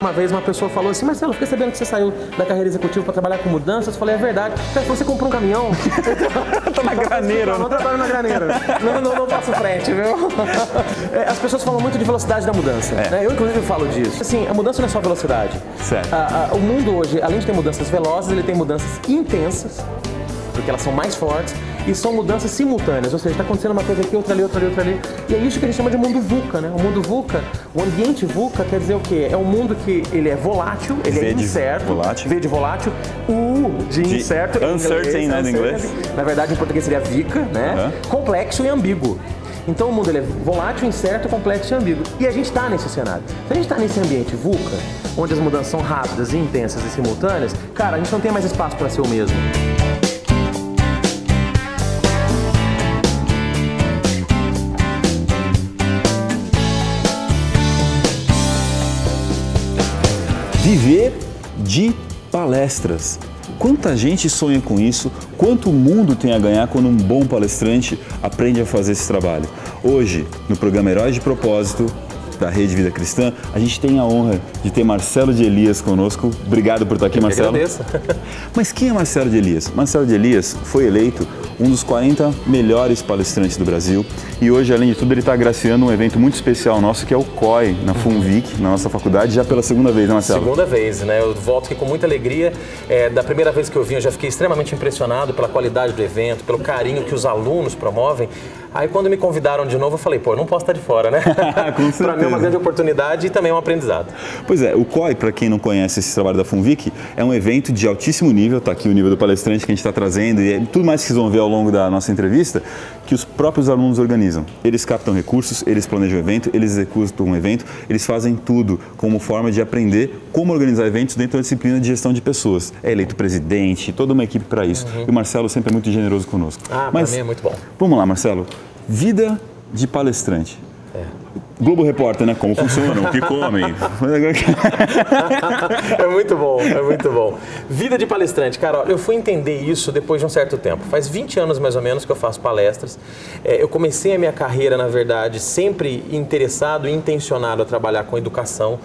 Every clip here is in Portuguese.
Uma vez uma pessoa falou assim, Marcelo, fiquei sabendo que você saiu da carreira executiva para trabalhar com mudanças. Eu falei, é verdade. Você comprou um caminhão? Tô na graneira. Não trabalho na graneira. Não faço frete, viu? As pessoas falam muito de velocidade da mudança. Né? Eu, inclusive, falo disso. Assim, a mudança não é só velocidade. Certo. O mundo hoje, além de ter mudanças velozes, ele tem mudanças intensas, porque elas são mais fortes, e são mudanças simultâneas, ou seja, está acontecendo uma coisa aqui, outra ali, outra ali, outra ali. E é isso que a gente chama de mundo VUCA, né? O mundo VUCA, o ambiente VUCA quer dizer o quê? É um mundo que ele é volátil, ele é incerto. V de volátil, U de incerto. Uncertain, né, em inglês. Na verdade, em português seria VICA, né? Complexo e ambíguo. Então o mundo ele é volátil, incerto, complexo e ambíguo. E a gente está nesse cenário. Se a gente está nesse ambiente VUCA, onde as mudanças são rápidas, intensas e simultâneas, cara, a gente não tem mais espaço para ser o mesmo. Viver de palestras. Quanta gente sonha com isso, quanto o mundo tem a ganhar quando um bom palestrante aprende a fazer esse trabalho. Hoje, no programa Heróis de Propósito, da Rede Vida Cristã, a gente tem a honra de ter Marcelo de Elias conosco. Obrigado por estar aqui, Marcelo. Eu agradeço. Mas quem é Marcelo de Elias? Marcelo de Elias foi eleito um dos 40 melhores palestrantes do Brasil e hoje, além de tudo, ele está agraciando um evento muito especial nosso, que é o COI, na FUNVIC, na nossa faculdade, já pela segunda vez, né, Marcelo? Segunda vez, né? Eu volto aqui com muita alegria. Da primeira vez que eu vim, eu já fiquei extremamente impressionado pela qualidade do evento, pelo carinho que os alunos promovem. Aí, quando me convidaram de novo, eu falei, pô, eu não posso estar de fora, né? Com certeza. Para mim é uma grande oportunidade e também é um aprendizado. Pois é, o COI, para quem não conhece esse trabalho da FUNVIC, é um evento de altíssimo nível, tá aqui o nível do palestrante que a gente está trazendo e tudo mais que vocês vão ver ao longo da nossa entrevista, que os próprios alunos organizam. Eles captam recursos, eles planejam o evento, eles executam um evento, eles fazem tudo como forma de aprender como organizar eventos dentro da disciplina de gestão de pessoas. É eleito presidente, toda uma equipe para isso. E o Marcelo sempre é muito generoso conosco. Para mim é muito bom. Vamos lá, Marcelo. Vida de palestrante. Globo Repórter, né? Como funcionam, o que comem. É muito bom, é muito bom. Vida de palestrante. Cara, eu fui entender isso depois de um certo tempo. Faz 20 anos, mais ou menos, que eu faço palestras. Eu comecei a minha carreira, na verdade, sempre interessado e intencionado a trabalhar com educação.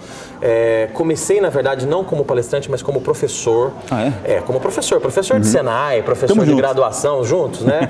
Comecei, na verdade, não como palestrante, mas como professor. Ah, é? Como professor de Senai, professor de graduação, juntos, né?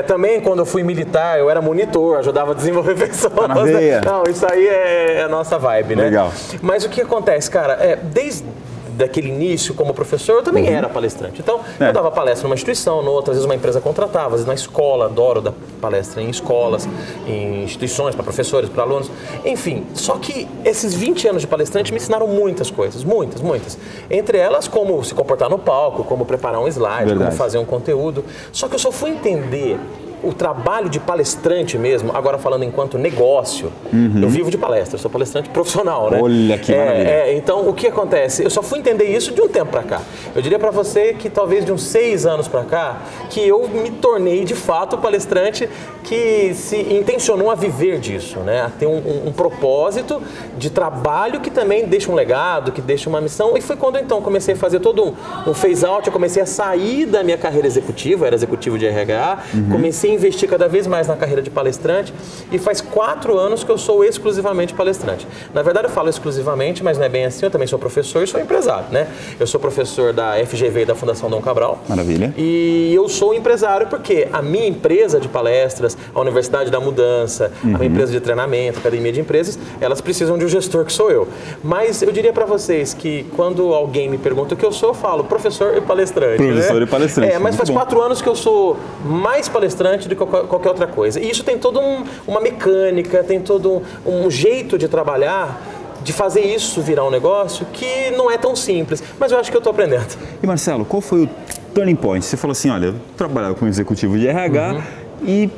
Também, quando eu fui militar, eu era monitor, ajudava a desenvolver pessoas. Tá na veia. Não, isso aí é a nossa vibe, né? Legal. Mas o que acontece, cara, desde daquele início como professor, eu também era palestrante. Então, eu dava palestra numa instituição, noutra, às vezes uma empresa contratava, às vezes na escola, adoro dar palestra em escolas, em instituições, para professores, para alunos, enfim. Só que esses 20 anos de palestrante me ensinaram muitas coisas, muitas. Entre elas, como se comportar no palco, como preparar um slide, como fazer um conteúdo. Só que eu só fui entender o trabalho de palestrante mesmo, agora falando enquanto negócio, eu vivo de palestra, sou palestrante profissional, né? Olha que maravilha. Então, o que acontece? Eu só fui entender isso de um tempo pra cá. Eu diria pra você que talvez de uns 6 anos pra cá, que eu me tornei de fato palestrante que se intencionou a viver disso, né? A ter um propósito de trabalho que também deixa um legado, que deixa uma missão. E foi quando então comecei a fazer todo um phase-out, eu comecei a sair da minha carreira executiva, eu era executivo de RH, comecei a investir cada vez mais na carreira de palestrante e faz 4 anos que eu sou exclusivamente palestrante. Na verdade eu falo exclusivamente, mas não é bem assim, eu também sou professor e sou empresário, né? Eu sou professor da FGV e da Fundação Dom Cabral. Maravilha. E eu sou empresário porque a minha empresa de palestras, a Universidade da Mudança, a minha empresa de treinamento, a Academia de Empresas, elas precisam de um gestor que sou eu. Mas eu diria para vocês que quando alguém me pergunta o que eu sou, eu falo professor e palestrante. Professor, né? E palestrante. Mas faz 4 anos que eu sou mais palestrante do que qualquer outra coisa. E isso tem toda uma mecânica, tem todo um jeito de trabalhar, de fazer isso virar um negócio que não é tão simples. Mas eu acho que eu estou aprendendo. E Marcelo, qual foi o turning point? Você falou assim, olha, eu trabalhava como executivo de RH e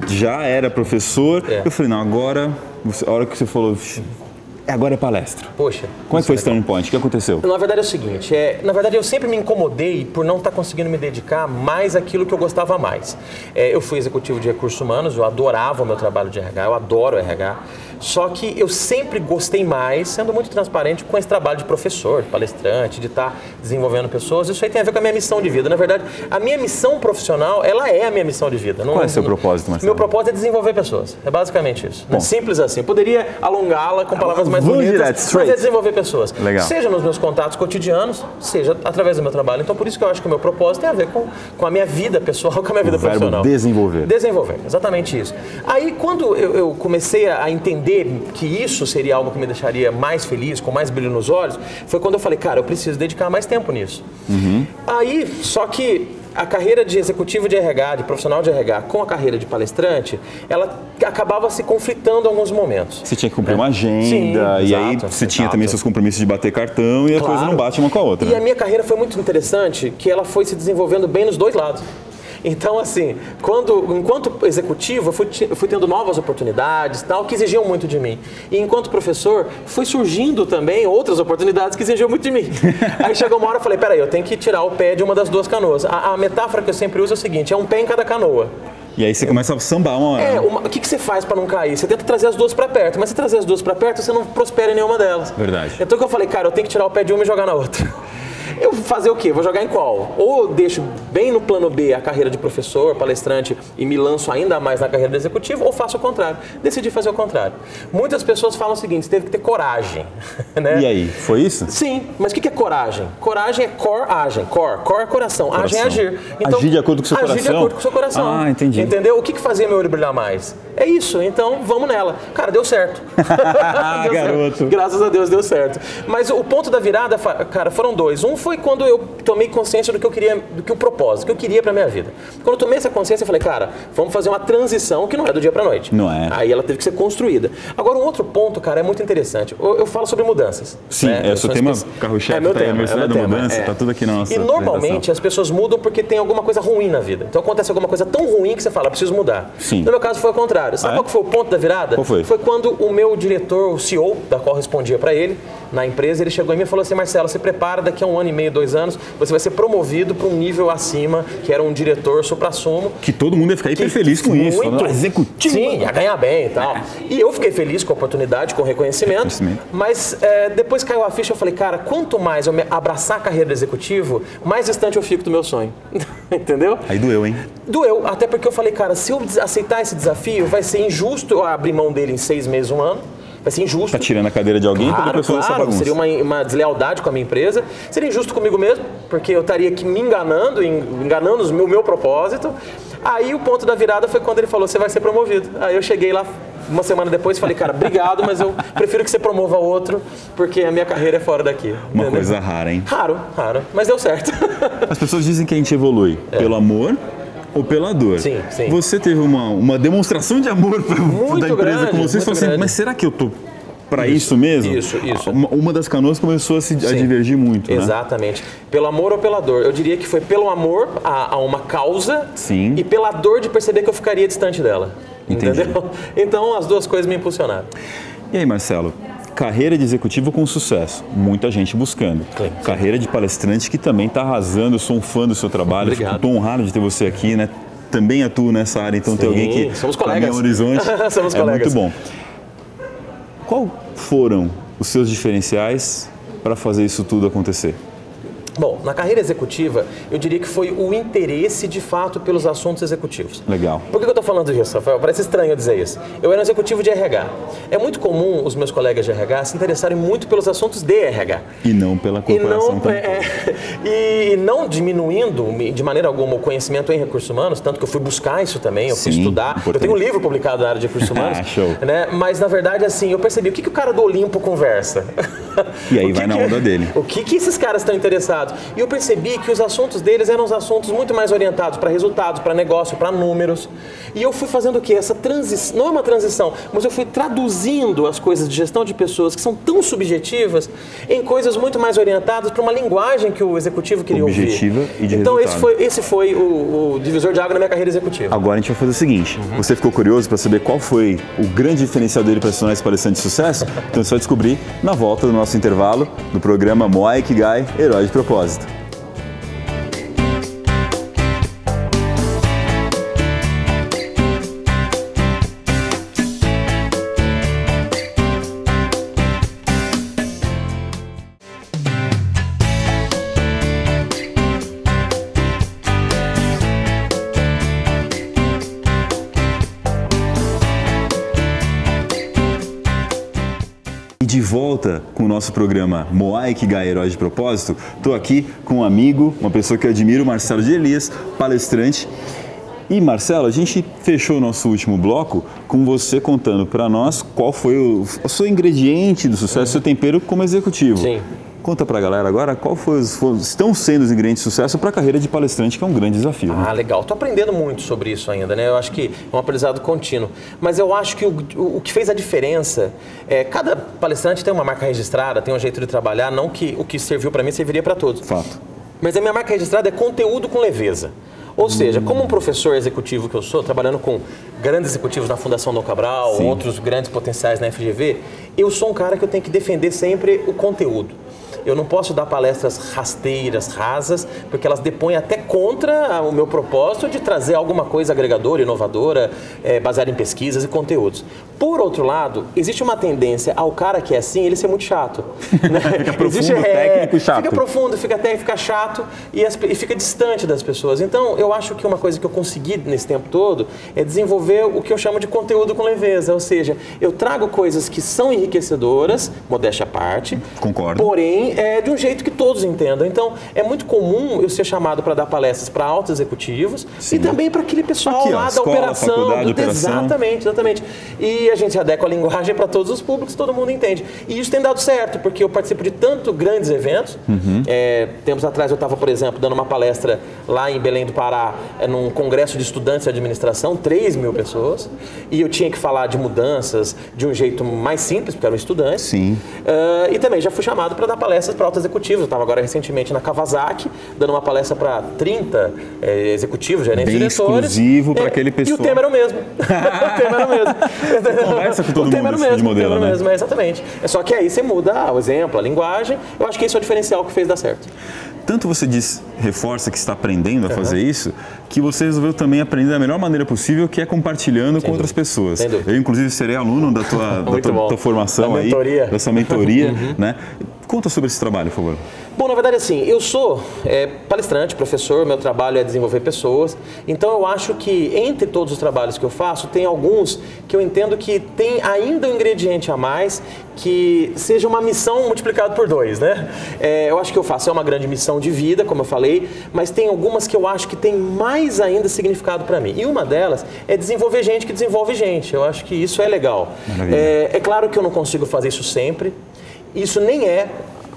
já era professor. Eu falei, não, agora, a hora que você falou, agora é palestra. Poxa. Como é que foi esse turning point? O que aconteceu? Na verdade é o seguinte, na verdade eu sempre me incomodei por não estar conseguindo me dedicar mais àquilo que eu gostava mais. Eu fui executivo de recursos humanos, eu adorava o meu trabalho de RH, eu adoro RH. Só que eu sempre gostei mais, sendo muito transparente, com esse trabalho de professor, de palestrante, de estar desenvolvendo pessoas. Isso aí tem a ver com a minha missão de vida. Na verdade, a minha missão profissional, ela é a minha missão de vida. Qual é o seu propósito, Marcelo? Meu propósito é desenvolver pessoas. É basicamente isso. É simples assim. Eu poderia alongá-la com palavras mais bonitas, mas é desenvolver pessoas. Legal. Seja nos meus contatos cotidianos, seja através do meu trabalho. Então, por isso que eu acho que o meu propósito tem a ver com a minha vida pessoal, com a minha vida profissional. Desenvolver. Desenvolver, exatamente isso. Aí, quando eu comecei a entender que isso seria algo que me deixaria mais feliz, com mais brilho nos olhos, foi quando eu falei, cara, eu preciso dedicar mais tempo nisso. Aí, só que a carreira de executivo de RH, de profissional de RH, com a carreira de palestrante, ela acabava se conflitando em alguns momentos. Você tinha que cumprir uma agenda, e aí você tinha também seus compromissos de bater cartão e a coisa não bate uma com a outra. E a minha carreira foi muito interessante, que ela foi se desenvolvendo bem nos dois lados. Então, assim, enquanto executivo, eu fui tendo novas oportunidades, tal, que exigiam muito de mim. E enquanto professor, foi surgindo também outras oportunidades que exigiam muito de mim. Aí chegou uma hora e falei, peraí, eu tenho que tirar o pé de uma das duas canoas. A metáfora que eu sempre uso é o seguinte, é um pé em cada canoa. E aí você começa a sambar uma hora. O que você faz para não cair? Você tenta trazer as duas para perto, mas se trazer as duas para perto, você não prospera em nenhuma delas. Verdade. Então que eu falei, cara, eu tenho que tirar o pé de uma e jogar na outra. Eu vou fazer o quê? Vou jogar em qual? Ou eu deixo bem no plano B a carreira de professor, palestrante e me lanço ainda mais na carreira de executivo, ou faço o contrário. Decidi fazer o contrário. Muitas pessoas falam o seguinte, você teve que ter coragem. Né? E aí, foi isso? Sim, mas o que é coragem? Coragem é coragem. Core é coração. Agem é agir. Então, agir de acordo com o seu coração? Agir de acordo com o seu coração. Ah, entendi. Entendeu? O que fazia meu olho brilhar mais? É isso, então vamos nela. Cara, deu certo. Deu garoto. Certo. Graças a Deus deu certo. Mas o ponto da virada, cara, foram dois. Um foi quando eu tomei consciência do que eu queria, o propósito, que eu queria pra minha vida. Quando eu tomei essa consciência, eu falei, cara, vamos fazer uma transição que não é do dia pra noite. Não é. Aí ela teve que ser construída. Agora, um outro ponto, cara, é muito interessante. Eu falo sobre mudanças. Sim, né? É o seu tema carro-chefe, tá aí, a Universidade da Mudança, tá tudo aqui na nossa E normalmente as pessoas mudam porque tem alguma coisa ruim na vida. Então acontece alguma coisa tão ruim que você fala, preciso mudar. Sim. No meu caso foi o contrário. Sabe qual que foi o ponto da virada? Qual foi? Foi quando o meu diretor, o CEO, da qual respondia pra ele, na empresa, ele chegou em mim e falou assim, Marcelo, se prepara, daqui a 1 ano e meio, 2 anos, você vai ser promovido para um nível acima, que era um diretor supra-sumo. Que todo mundo ia ficar hiper feliz com isso. Falando, executivo. Sim, ia ganhar bem e tal. E eu fiquei feliz com a oportunidade, com o reconhecimento. Mas depois caiu a ficha, eu falei, cara, quanto mais eu abraçar a carreira de executivo, mais distante eu fico do meu sonho. Entendeu? Aí doeu, hein? Doeu, até porque eu falei, cara, se eu aceitar esse desafio, vai ser injusto eu abrir mão dele em 6 meses, 1 ano. Vai ser injusto. Tá tirando a cadeira de alguém para depois fazer essa bagunça. Seria uma deslealdade com a minha empresa. Seria injusto comigo mesmo, porque eu estaria aqui me enganando o meu propósito. Aí o ponto da virada foi quando ele falou, você vai ser promovido. Aí eu cheguei lá uma semana depois e falei, cara, obrigado, mas eu prefiro que você promova outro, porque a minha carreira é fora daqui. Uma coisa rara, hein? Raro, mas deu certo. As pessoas dizem que a gente evolui pelo amor ou pela dor. Sim. Você teve uma demonstração de amor da empresa com vocês. Falou assim, mas será que eu tô para isso mesmo? Isso. Uma das canoas começou a divergir muito, né? Exatamente. Pelo amor ou pela dor? Eu diria que foi pelo amor a uma causa. Sim. E pela dor de perceber que eu ficaria distante dela. Entendi. Entendeu? Então as duas coisas me impulsionaram. E aí, Marcelo? Carreira de executivo com sucesso, muita gente buscando. Sim. Carreira de palestrante que também está arrasando, eu sou um fã do seu trabalho, estou honrado de ter você aqui, né? Também atuo nessa área, então tem alguém que somos colegas. É um horizonte. Somos é colegas. Muito bom. Qual foram os seus diferenciais para fazer isso tudo acontecer? Bom, na carreira executiva, eu diria que foi o interesse, de fato, pelos assuntos executivos. Legal. Por que eu estou falando disso, Rafael? Parece estranho eu dizer isso. Eu era um executivo de RH. É muito comum os meus colegas de RH se interessarem muito pelos assuntos de RH. E não pela corporação. E não diminuindo, de maneira alguma, o conhecimento em recursos humanos, tanto que eu fui buscar isso também, eu fui estudar. Importante. Eu tenho um livro publicado na área de recursos humanos. Show. Né? Mas, na verdade, assim, eu percebi o que o cara do Olimpo conversa. E aí vai na onda dele. O que esses caras estão interessados? E eu percebi que os assuntos deles eram os assuntos muito mais orientados para resultados, para negócio, para números. E eu fui fazendo o quê? Essa transição, não é uma transição, mas eu fui traduzindo as coisas de gestão de pessoas que são tão subjetivas em coisas muito mais orientadas para uma linguagem que o executivo queria objetiva ouvir. E de então resultado. esse foi o divisor de água na minha carreira executiva. Agora a gente vai fazer o seguinte, você ficou curioso para saber qual foi o grande diferencial dele para se tornar esse palestrante de sucesso? Então você vai descobrir na volta do nosso intervalo do programa Moai Ikigai, Herói de Propósito. volta com o nosso programa Moai Ikigai Herói de Propósito. Estou aqui com um amigo, uma pessoa que eu admiro, Marcelo de Elias, palestrante. E Marcelo, a gente fechou o nosso último bloco com você contando para nós qual foi o seu ingrediente do sucesso, seu tempero como executivo. Sim. Conta pra galera agora qual estão sendo os ingredientes de sucesso para a carreira de palestrante, que é um grande desafio. Né? Legal. Estou aprendendo muito sobre isso ainda, né? Eu acho que é um aprendizado contínuo. Mas eu acho que o que fez a diferença cada palestrante tem uma marca registrada, tem um jeito de trabalhar, não que o que serviu para mim serviria para todos. Fato. Mas a minha marca registrada é conteúdo com leveza. Ou seja, como um professor executivo que eu sou, trabalhando com grandes executivos na Fundação Dom Cabral, sim, outros grandes potenciais na FGV, eu sou um cara que eu tenho que defender sempre o conteúdo. Eu não posso dar palestras rasteiras, rasas, porque elas depõem até contra o meu propósito de trazer alguma coisa agregadora, inovadora, baseada em pesquisas e conteúdos. Por outro lado, existe uma tendência ao cara que é assim, ele ser muito chato. Né? Fica profundo, técnico e chato. Fica profundo, fica técnico, fica chato e fica distante das pessoas. Então, eu acho que uma coisa que eu consegui nesse tempo todo é desenvolver o que eu chamo de conteúdo com leveza. Ou seja, eu trago coisas que são enriquecedoras, modéstia à parte. Concordo. Porém, de um jeito que todos entendam. Então, é muito comum eu ser chamado para dar palestras para altos executivos, sim, e também para aquele pessoal aqui, lá da operação. Exatamente. E a gente adequa a linguagem para todos os públicos, todo mundo entende. E isso tem dado certo, porque eu participo de tanto grandes eventos. Tempos atrás eu estava, por exemplo, dando uma palestra lá em Belém do Pará, num congresso de estudantes de administração, 3.000 pessoas, e eu tinha que falar de mudanças de um jeito mais simples, porque eram estudantes. Sim. E também já fui chamado para dar palestras para altos executivos. Eu estava agora recentemente na Kawasaki, dando uma palestra para 30 executivos, gerentes, diretores. Exclusivo para aquele pessoal. E o tema era o mesmo. O tema era o mesmo. Conversa com todo mundo de modelo, o tema né? mesmo, exatamente. Só que aí você muda o exemplo, a linguagem. Eu acho que esse é o diferencial que fez dar certo. Tanto você reforça que está aprendendo a fazer isso, que você resolveu também aprender da melhor maneira possível, que é compartilhando com outras pessoas. Eu, inclusive, serei aluno da tua formação aí, da sua mentoria, né? Conta sobre esse trabalho, por favor. Bom, na verdade, assim, eu sou palestrante, professor, meu trabalho é desenvolver pessoas, então eu acho que entre todos os trabalhos que eu faço, tem alguns que eu entendo que tem ainda um ingrediente a mais, que seja uma missão multiplicada por 2, né? Eu acho que eu faço uma grande missão de vida, como eu falei, mas tem algumas que eu acho que tem mais ainda significado para mim. E uma delas é desenvolver gente que desenvolve gente. Eu acho que isso é legal. É claro que eu não consigo fazer isso sempre. Isso nem é,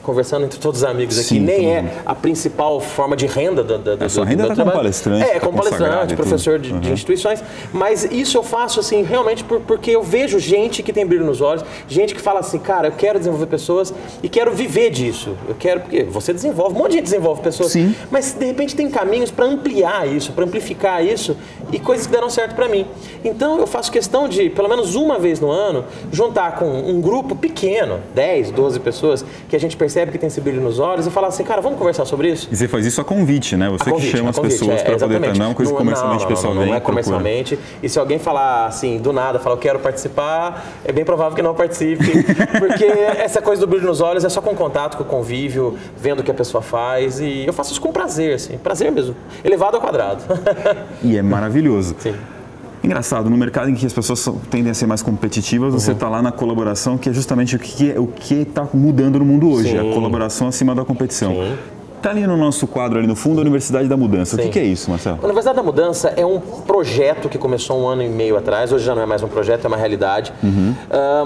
conversando entre todos os amigos aqui, nem é a principal forma de renda do sua renda do tá trabalho. Como palestrante. Como palestrante, professor de instituições. Mas isso eu faço assim, realmente porque eu vejo gente que tem brilho nos olhos, gente que fala assim, cara, eu quero desenvolver pessoas e quero viver disso. Eu quero, porque você desenvolve, um monte de gente desenvolve pessoas. Sim. Mas de repente tem caminhos para ampliar isso, para amplificar isso e coisas que deram certo para mim. Então eu faço questão de, pelo menos uma vez no ano, juntar com um grupo pequeno, 10, 12 pessoas, que a gente percebe que tem esse brilho nos olhos e falar assim, cara, vamos conversar sobre isso? E você faz isso a convite, né? Você que chama as pessoas para poder estar, não coisa comercialmente pessoalmente. Não é comercialmente. E se alguém falar assim, do nada, falar eu quero participar, é bem provável que não participe, porque essa coisa do brilho nos olhos é só com contato, com o convívio, vendo o que a pessoa faz, e eu faço isso com prazer, assim, prazer mesmo, elevado ao quadrado. E é maravilhoso. Sim. Engraçado, no mercado em que as pessoas tendem a ser mais competitivas, você está lá na colaboração, que é justamente o que está mudando no mundo hoje, sim, a colaboração acima da competição. Está ali no nosso quadro, ali no fundo, a Universidade da Mudança. Sim. O que é isso, Marcelo? A Universidade da Mudança é um projeto que começou 1 ano e meio atrás, hoje já não é mais um projeto, é uma realidade.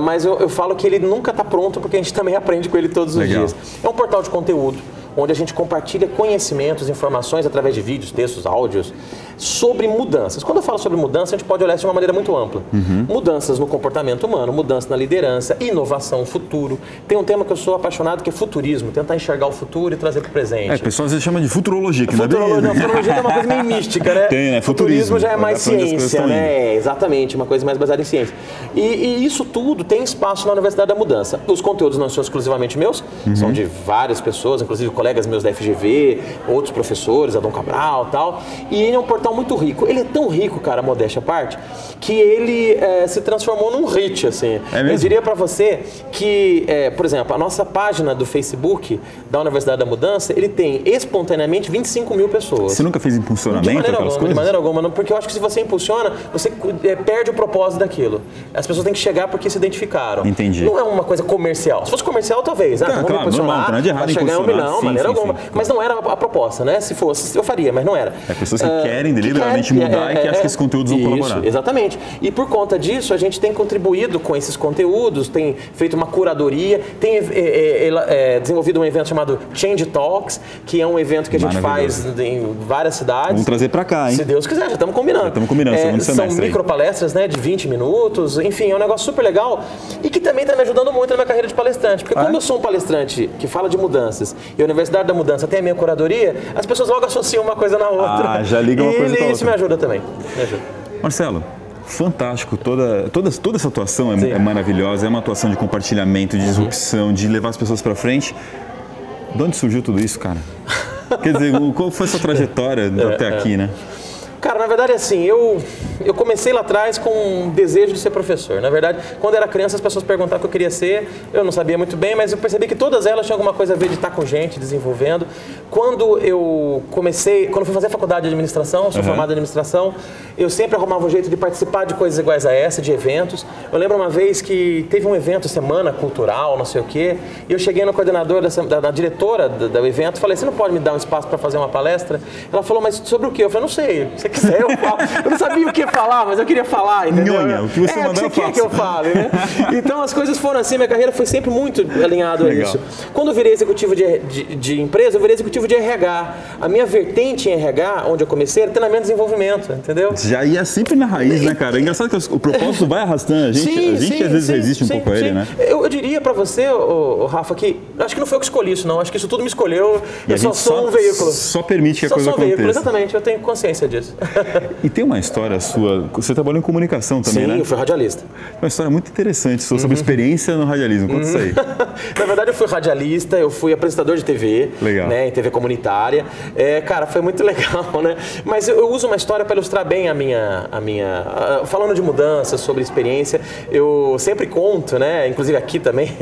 Mas eu falo que ele nunca está pronto, porque a gente também aprende com ele todos os dias. É um portal de conteúdo, onde a gente compartilha conhecimentos, informações através de vídeos, textos, áudios, sobre mudanças. Quando eu falo sobre mudança, a gente pode olhar isso de uma maneira muito ampla. Mudanças no comportamento humano, mudança na liderança, inovação, futuro. Tem um tema que eu sou apaixonado, que é futurismo, tentar enxergar o futuro e trazer para o presente. Pessoal às vezes chama de futurologia, que futurologia, não, futurologia é uma coisa meio mística, né? Tem, né? Futurismo já é mais ciência, né? Exatamente, uma coisa mais baseada em ciência. E isso tudo tem espaço na Universidade da Mudança. Os conteúdos não são exclusivamente meus, são de várias pessoas, inclusive colegas colegas meus da FGV, outros professores, Adão Cabral e tal. E ele é um portal muito rico. Ele é tão rico, cara, modéstia à parte, que ele se transformou num hit, assim. É mesmo? Eu diria pra você que, por exemplo, a nossa página do Facebook da Universidade da Mudança, ele tem espontaneamente 25 mil pessoas. Você nunca fez impulsionamento, aquelas coisas? De maneira alguma, não, porque eu acho que se você impulsiona, você perde o propósito daquilo. As pessoas têm que chegar porque se identificaram. Entendi. Não é uma coisa comercial. Se fosse comercial, talvez. Vamos impulsionar, não é de errado vai chegar em 1 milhão, sim, maneira sim, alguma. sim. Mas não era a proposta, né? Se fosse, eu faria, mas não era. É pessoas que querem deliberadamente mudar e que acham que esses conteúdos vão colaborar. Exatamente. E por conta disso, a gente tem contribuído com esses conteúdos, tem feito uma curadoria, tem desenvolvido um evento chamado Change Talks, que é um evento que a gente faz em várias cidades. Vamos trazer pra cá, hein? Se Deus quiser, já estamos combinando. Segundo semestre. São micropalestras, né, de 20 minutos, enfim, é um negócio super legal e que também está me ajudando muito na minha carreira de palestrante, porque como eu sou um palestrante que fala de mudanças e a Universidade da Mudança tem a minha curadoria, as pessoas logo associam uma coisa na outra. Já ligam uma coisa com a outra. Isso me ajuda também. Me ajuda. Marcelo, fantástico, toda essa atuação é maravilhosa, é uma atuação de compartilhamento, de disrupção, de levar as pessoas para frente. De onde surgiu tudo isso, cara? Quer dizer, qual foi a sua trajetória até aqui, né? Cara, na verdade, assim, eu comecei lá atrás com um desejo de ser professor. Na verdade, quando eu era criança, as pessoas perguntavam o que eu queria ser. Eu não sabia muito bem, mas eu percebi que todas elas tinham alguma coisa a ver de estar com gente, desenvolvendo. Quando eu fui fazer a faculdade de administração, eu sou formado em administração, eu sempre arrumava um jeito de participar de coisas iguais a essa, de eventos. Eu lembro uma vez que teve um evento, semana cultural, não sei o quê, e eu cheguei no coordenador, da diretora do evento, falei, você não pode me dar um espaço para fazer uma palestra? Ela falou, mas sobre o quê? Eu falei, não sei. Se quiser, eu falo. Eu não sabia o que falar, mas eu queria falar, entendeu? O que você mandou, eu faço. Que eu fale, né? Então as coisas foram assim, minha carreira foi sempre muito alinhada a isso. Quando eu virei executivo de empresa, eu virei executivo de RH. A minha vertente em RH, onde eu comecei, era treinamento e desenvolvimento, entendeu? Já ia sempre na raiz, né, cara? É engraçado que o propósito vai arrastando a gente. Às vezes resiste um pouco a ele, né? Eu diria pra você, Rafa, que acho que não foi eu que escolhi isso, não. Acho que isso tudo me escolheu. Eu só sou um veículo. Só permite que a coisa aconteça. Veículo, exatamente, eu tenho consciência disso. E tem uma história sua, você trabalhou em comunicação também, né? Sim, eu fui radialista. Uma história muito interessante sua sobre experiência no radialismo, conta isso aí. Na verdade eu fui radialista, eu fui apresentador de TV, né, em TV comunitária. Cara, foi muito legal, né? Mas eu uso uma história para ilustrar bem a minha falando de mudanças, sobre experiência, eu sempre conto, né, inclusive aqui também,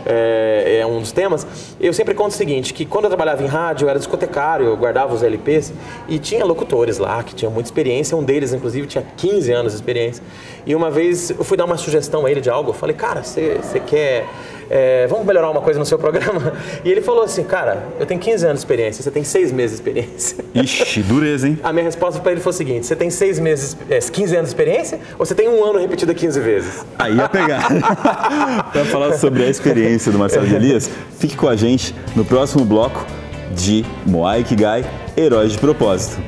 é um dos temas, eu sempre conto o seguinte, que quando eu trabalhava em rádio, eu era discotecário, eu guardava os LPs e tinha locutores lá que tinham muita experiência, um deles inclusive tinha 15 anos de experiência. E uma vez eu fui dar uma sugestão a ele de algo, eu falei, cara, você quer... vamos melhorar uma coisa no seu programa? E ele falou assim, cara, eu tenho 15 anos de experiência, você tem 6 meses de experiência. Ixi, dureza, hein? A minha resposta para ele foi o seguinte, você tem 6 meses, 15 anos de experiência ou você tem um ano repetido 15 vezes? Aí ia pegar. Para falar sobre a experiência do Marcelo de Elias, fique com a gente no próximo bloco de Moai Ikigai, Heróis de Propósito.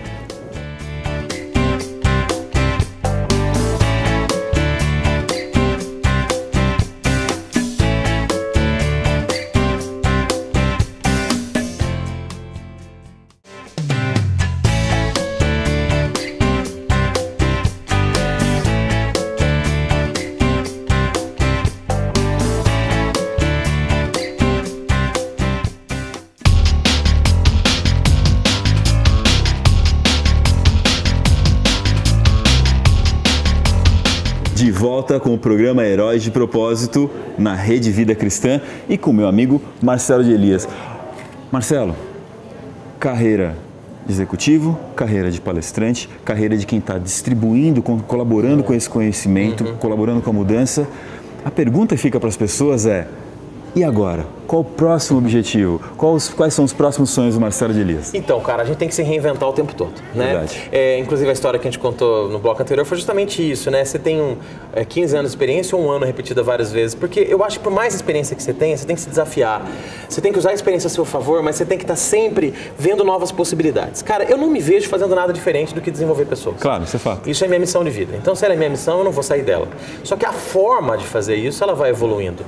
De volta com o programa Heróis de Propósito na Rede Vida Cristã e com meu amigo Marcelo de Elias. Marcelo, carreira de executivo, carreira de palestrante, carreira de quem está distribuindo, colaborando com esse conhecimento, colaborando com a mudança. A pergunta que fica para as pessoas é, e agora? Qual o próximo objetivo? Quais são os próximos sonhos do Marcelo de Elias? Então, cara, a gente tem que se reinventar o tempo todo, né? Verdade. Inclusive a história que a gente contou no bloco anterior foi justamente isso, né? Você tem 15 anos de experiência ou um ano repetida várias vezes, porque eu acho que por mais experiência que você tenha, você tem que se desafiar. Você tem que usar a experiência a seu favor, mas você tem que estar sempre vendo novas possibilidades. Cara, eu não me vejo fazendo nada diferente do que desenvolver pessoas. Claro, isso é fato. Isso é minha missão de vida. Então, se ela é minha missão, eu não vou sair dela. Só que a forma de fazer isso, ela vai evoluindo.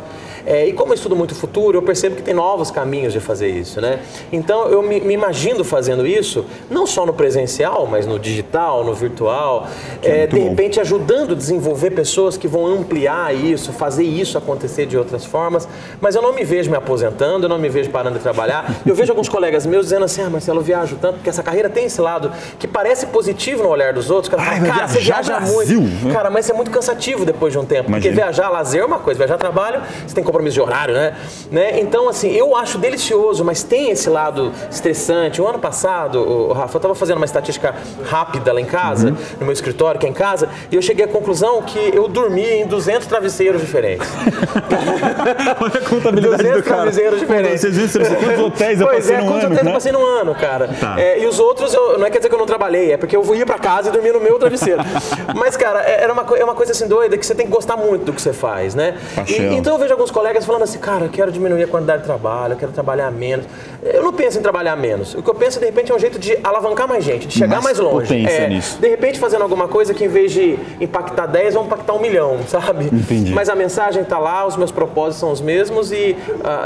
E como eu estudo muito futuro, eu percebo que tem novos caminhos de fazer isso, né? Então eu me imagino fazendo isso, não só no presencial, mas no digital, no virtual, de repente ajudando a desenvolver pessoas que vão ampliar isso, fazer isso acontecer de outras formas, mas eu não me vejo me aposentando, eu não me vejo parando de trabalhar. Eu vejo alguns colegas meus dizendo assim, Marcelo, eu viajo tanto, porque essa carreira tem esse lado que parece positivo no olhar dos outros, cara, você viaja muito, cara, mas é muito cansativo depois de um tempo, porque viajar, lazer é uma coisa, viajar trabalho, você tem compromisso de horário, né? Então, assim, eu acho delicioso, mas tem esse lado estressante. O ano passado, Rafa, eu estava fazendo uma estatística rápida lá em casa, no meu escritório, que é em casa, e eu cheguei à conclusão que eu dormi em 200 travesseiros diferentes. Olha a contabilidade 200 do cara. travesseiros diferentes. Vocês viram quantos hotéis eu passei num ano? Quantos hotéis eu passei num ano, cara. Tá. E os outros, não quer dizer que eu não trabalhei, é porque eu ia pra casa e dormia no meu travesseiro. Mas, cara, é uma coisa assim doida, que você tem que gostar muito do que você faz, né? Então eu vejo alguns colegas falando assim, cara, eu quero diminuir a quantidade de trabalho, eu quero trabalhar menos. Eu não penso em trabalhar menos. O que eu penso, de repente, é um jeito de alavancar mais gente, de chegar mais longe. Nisso. De repente, fazendo alguma coisa que, em vez de impactar 10, vão impactar 1 milhão, sabe? Entendi. Mas a mensagem está lá, os meus propósitos são os mesmos e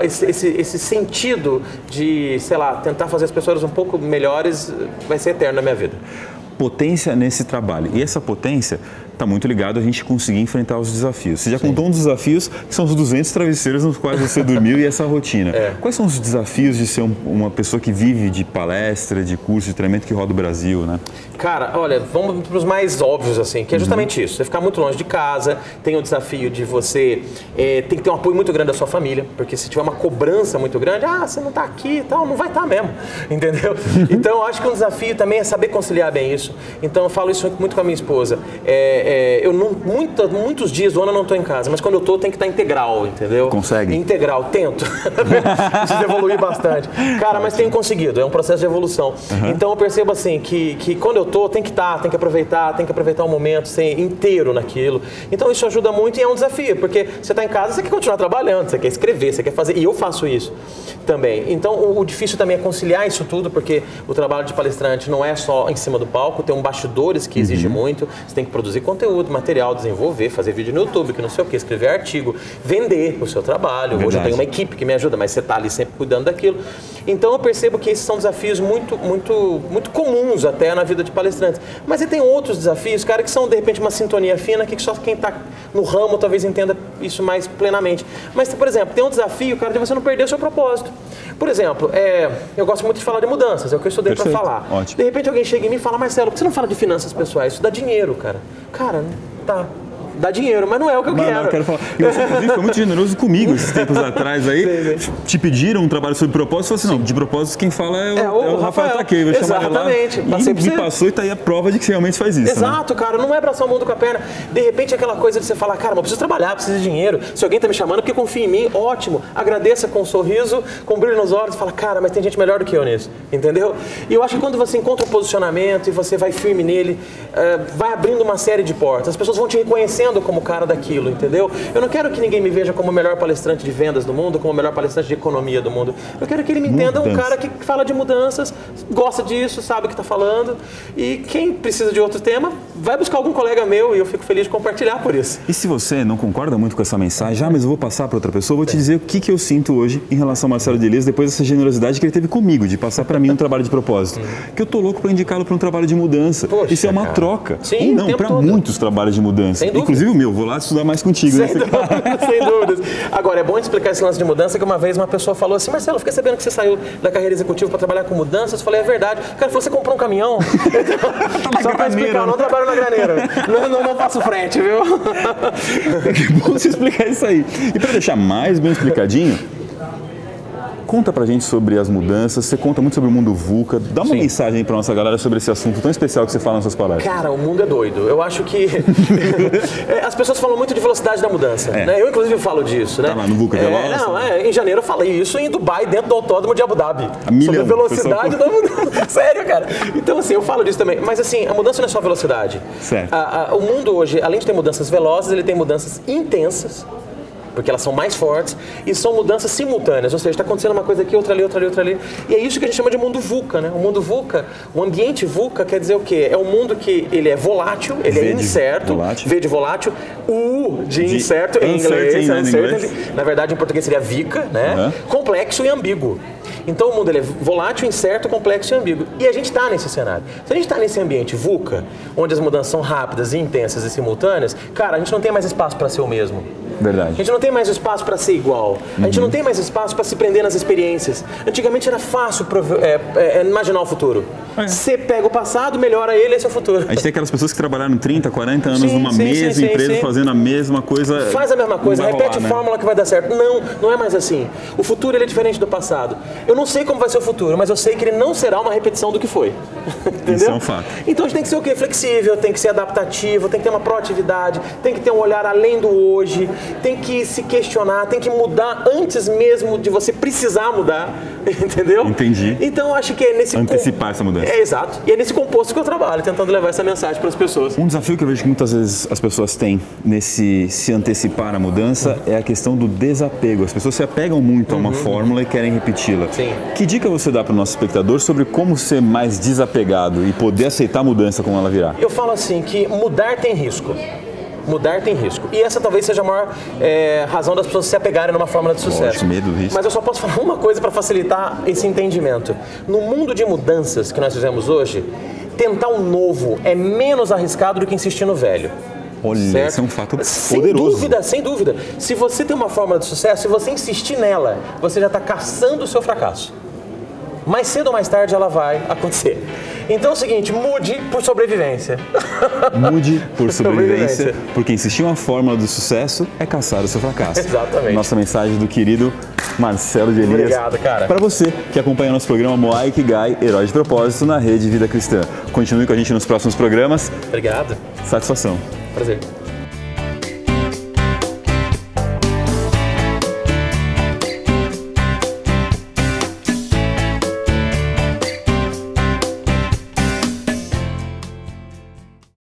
esse sentido de, sei lá, tentar fazer as pessoas um pouco melhores vai ser eterno na minha vida. Potência nesse trabalho. E essa potência está muito ligado a gente conseguir enfrentar os desafios. Você já contou um dos desafios, que são os 200 travesseiros nos quais você dormiu e essa rotina. Quais são os desafios de ser uma pessoa que vive de palestra, de curso, de treinamento que roda o Brasil, né? Cara, olha, vamos para os mais óbvios, assim, que é justamente isso. Você ficar muito longe de casa, tem o desafio de você tem que ter um apoio muito grande da sua família, porque se tiver uma cobrança muito grande, você não está aqui e tal, não vai estar mesmo, entendeu? Então, eu acho que um desafio também é saber conciliar bem isso. Então, eu falo isso muito com a minha esposa. Muitos dias do ano eu não estou em casa, mas quando eu estou, tem que estar integral, entendeu? Consegue? Integral, tento. Preciso evoluir bastante. Cara, mas tenho conseguido, é um processo de evolução. Então, eu percebo assim, que quando eu estou, tem que aproveitar o momento, ser inteiro naquilo. Então, isso ajuda muito e é um desafio, porque você está em casa, você quer continuar trabalhando, você quer escrever, você quer fazer, e eu faço isso também. Então, o difícil também é conciliar isso tudo, porque o trabalho de palestrante não é só em cima do palco, tem um bastidores que exige muito, você tem que produzir conteúdo, material, desenvolver, fazer vídeo no YouTube, que não sei o que, escrever artigo, vender o seu trabalho. Hoje eu tenho uma equipe que me ajuda, mas você está ali sempre cuidando daquilo. Então eu percebo que esses são desafios muito comuns até na vida de palestrantes. Mas tem outros desafios, cara, que são de repente uma sintonia fina, que só quem está no ramo talvez entenda isso mais plenamente. Mas, por exemplo, tem um desafio, cara, de você não perder o seu propósito. Por exemplo, eu gosto muito de falar de mudanças, é o que eu estudei para falar. Ótimo. De repente alguém chega em mim e fala, Marcelo, por que você não fala de finanças pessoais? Isso dá dinheiro, cara. Cara, tá. Dá dinheiro, mas não é o que eu quero. Não, eu quero falar. E você, inclusive, foi muito generoso comigo esses tempos atrás aí. Te pediram um trabalho sobre propósito, você falou assim, não, de propósito quem fala é o Rafael Taquei, vai chamar ele lá. Exatamente. Me passou e tá aí a prova de que você realmente faz isso. Exato, né? Cara, não é abraçar o mundo com a perna. De repente, aquela coisa de você falar, cara, mas eu preciso trabalhar, preciso de dinheiro. Se alguém tá me chamando, porque confia em mim, ótimo. Agradeça com um sorriso, com um brilho nos olhos, fala, cara, mas tem gente melhor do que eu nisso, entendeu? E eu acho que quando você encontra um posicionamento e você vai firme nele, vai abrindo uma série de portas. As pessoas vão te reconhecendo como o cara daquilo, entendeu? Eu não quero que ninguém me veja como o melhor palestrante de vendas do mundo, como o melhor palestrante de economia do mundo. Eu quero que ele me entenda um cara que fala de mudanças, gosta disso, sabe o que está falando. E quem precisa de outro tema, vai buscar algum colega meu e eu fico feliz de compartilhar por isso. E se você não concorda muito com essa mensagem, mas eu vou passar para outra pessoa, eu vou te dizer o que eu sinto hoje em relação ao Marcelo de Elias, depois dessa generosidade que ele teve comigo, de passar para mim um trabalho de propósito. Que eu tô louco para indicá-lo para um trabalho de mudança. Poxa, isso é uma troca. Sim, ou não, para muitos trabalhos de mudança. Inclusive o meu, vou lá estudar mais contigo. Sem dúvidas. Agora, é bom explicar esse lance de mudança, que uma vez uma pessoa falou assim, Marcelo, eu fiquei sabendo que você saiu da carreira executiva para trabalhar com mudanças. Eu falei, é verdade. O cara falou, você comprou um caminhão? Só para explicar, eu não trabalho na graneira. Não faço frete, viu? Que bom você explicar isso aí. E para deixar mais bem explicadinho, conta pra gente sobre as mudanças, você conta muito sobre o mundo VUCA, dá uma mensagem aí pra nossa galera sobre esse assunto tão especial que você fala nas suas palestras. Cara, o mundo é doido. Eu acho que as pessoas falam muito de velocidade da mudança, né? Eu inclusive falo disso, né? Tá lá no VUCA Veloz? Em janeiro eu falei isso em Dubai, dentro do autódromo de Abu Dhabi. Sobre a velocidade da mudança. Sério, cara. Então assim, eu falo disso também. Mas assim, a mudança não é só velocidade. Certo. O mundo hoje, além de ter mudanças velozes, ele tem mudanças intensas. porque elas são mais fortes e são mudanças simultâneas, ou seja, está acontecendo uma coisa aqui, outra ali, outra ali, outra ali. E é isso que a gente chama de mundo VUCA, né? O mundo VUCA, o ambiente VUCA quer dizer o quê? É um mundo que ele é volátil, ele é incerto, V de volátil, U de incerto em inglês, na verdade em português seria VICA, né? Complexo e ambíguo. Então o mundo ele é volátil, incerto, complexo e ambíguo. E a gente está nesse cenário. Se a gente está nesse ambiente VUCA, onde as mudanças são rápidas, intensas e simultâneas, cara, a gente não tem mais espaço para ser o mesmo. Verdade. A gente não tem mais espaço para ser igual. A gente não tem mais espaço para se prender nas experiências. Antigamente era fácil imaginar o futuro. Você pega o passado, melhora ele, esse é o futuro. A gente tem aquelas pessoas que trabalharam 30, 40 anos numa mesma empresa fazendo a mesma coisa. Faz a mesma coisa, repete a fórmula que vai dar certo. Não, não é mais assim. O futuro ele é diferente do passado. Eu não sei como vai ser o futuro, mas eu sei que ele não será uma repetição do que foi. Entendeu? Isso é um fato. Então a gente tem que ser o quê? Flexível, tem que ser adaptativo, tem que ter uma proatividade, tem que ter um olhar além do hoje, tem que se questionar, tem que mudar antes mesmo de você precisar mudar, entendeu? Entendi. Então eu acho que é nesse... Antecipar essa mudança. Exato. E é nesse composto que eu trabalho, tentando levar essa mensagem para as pessoas. Um desafio que eu vejo que muitas vezes as pessoas têm nesse se antecipar à mudança é a questão do desapego. As pessoas se apegam muito a uma fórmula e querem repeti-la. Sim. Que dica você dá para o nosso espectador sobre como ser mais desapegado e poder aceitar a mudança como ela virá? Eu falo assim, que mudar tem risco. Mudar tem risco. E essa talvez seja a maior razão das pessoas se apegarem numa fórmula de sucesso. Lógico, medo, risco. Mas eu só posso falar uma coisa para facilitar esse entendimento. No mundo de mudanças que nós fizemos hoje, tentar um novo é menos arriscado do que insistir no velho. Olha, certo? esse é um fato poderoso. Sem dúvida, sem dúvida. Se você tem uma fórmula de sucesso, se você insistir nela, você já está caçando o seu fracasso. Mais cedo ou mais tarde ela vai acontecer. Então é o seguinte, mude por sobrevivência. Mude por sobrevivência, porque insistir uma fórmula do sucesso é caçar o seu fracasso. Exatamente. Nossa mensagem do querido Marcelo de Elias. Obrigado, cara. Para você que acompanha nosso programa Moai Ikigai, Herói de Propósito, na Rede Vida Cristã. Continue com a gente nos próximos programas. Obrigado. Satisfação. Prazer.